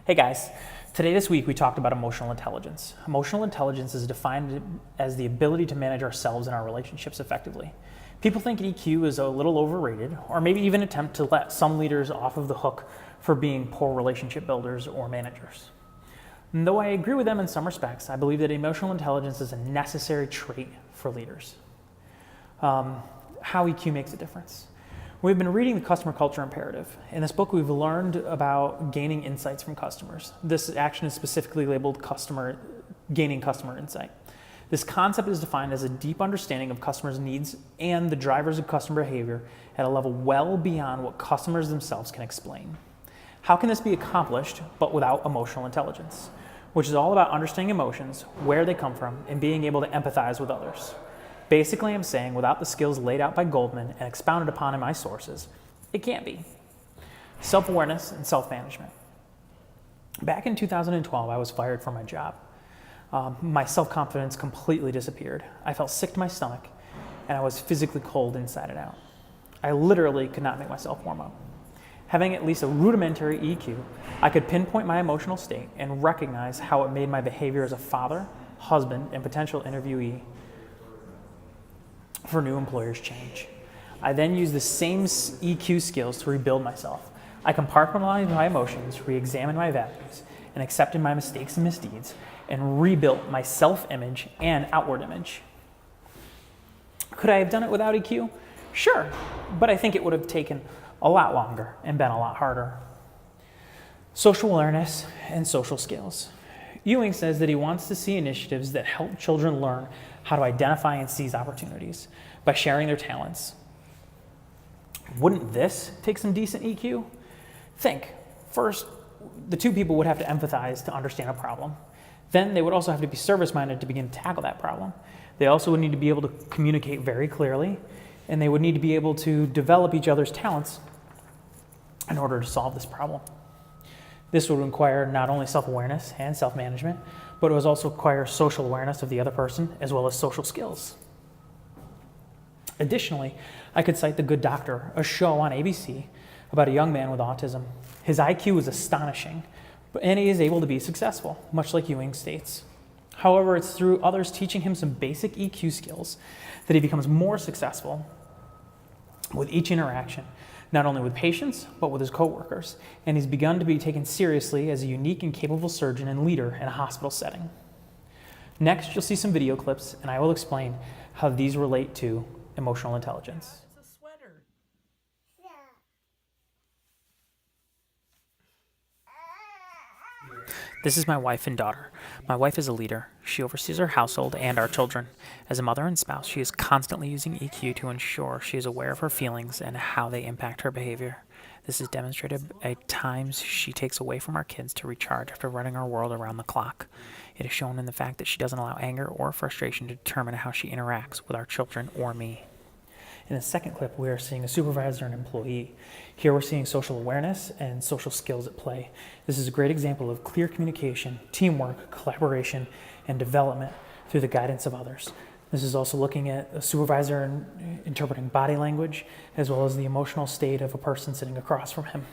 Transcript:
Hey guys, this week we talked about emotional intelligence. Emotional intelligence is defined as the ability to manage ourselves and our relationships effectively. People think EQ is a little overrated, or maybe even attempt to let some leaders off of the hook for being poor relationship builders or managers. And though I agree with them in some respects, I believe that emotional intelligence is a necessary trait for leaders. How EQ makes a difference. We've been reading the Customer Culture Imperative. In this book, we've learned about gaining insights from customers. This action is specifically labeled gaining customer insight. This concept is defined as a deep understanding of customers' needs and the drivers of customer behavior at a level well beyond what customers themselves can explain. How can this be accomplished, but without emotional intelligence, which is all about understanding emotions, where they come from, and being able to empathize with others. Basically, I'm saying without the skills laid out by Goldman and expounded upon in my sources, it can't be. Self-awareness and self-management. Back in 2012, I was fired from my job. My self-confidence completely disappeared. I felt sick to my stomach, and I was physically cold inside and out. I literally could not make myself warm up. Having at least a rudimentary EQ, I could pinpoint my emotional state and recognize how it made my behavior as a father, husband, and potential interviewee for new employers change. I then use the same EQ skills to rebuild myself. I compartmentalized my emotions, re-examined my values, and accepted my mistakes and misdeeds, and rebuilt my self-image and outward image. Could I have done it without EQ? Sure, but I think it would have taken a lot longer and been a lot harder. Social awareness and social skills. Ewing says that he wants to see initiatives that help children learn how to identify and seize opportunities by sharing their talents. Wouldn't this take some decent EQ? Think. First, the two people would have to empathize to understand a problem. Then they would also have to be service-minded to begin to tackle that problem. They also would need to be able to communicate very clearly, and they would need to be able to develop each other's talents in order to solve this problem. This would require not only self-awareness and self-management, but it would also require social awareness of the other person as well as social skills. Additionally, I could cite The Good Doctor, a show on ABC about a young man with autism. His IQ is astonishing, and he is able to be successful, much like Ewing states. However, it's through others teaching him some basic EQ skills that he becomes more successful with each interaction, not only with patients, but with his coworkers, and he's begun to be taken seriously as a unique and capable surgeon and leader in a hospital setting. Next, you'll see some video clips, and I will explain how these relate to emotional intelligence. It's a sweater. This is my wife and daughter. My wife is a leader. She oversees our household and our children. As a mother and spouse, she is constantly using EQ to ensure she is aware of her feelings and how they impact her behavior. This is demonstrated at times she takes away from our kids to recharge after running our world around the clock. It is shown in the fact that she doesn't allow anger or frustration to determine how she interacts with our children or me. In the second clip, we are seeing a supervisor and employee. Here we're seeing social awareness and social skills at play. This is a great example of clear communication, teamwork, collaboration, and development through the guidance of others. This is also looking at a supervisor and interpreting body language, as well as the emotional state of a person sitting across from him.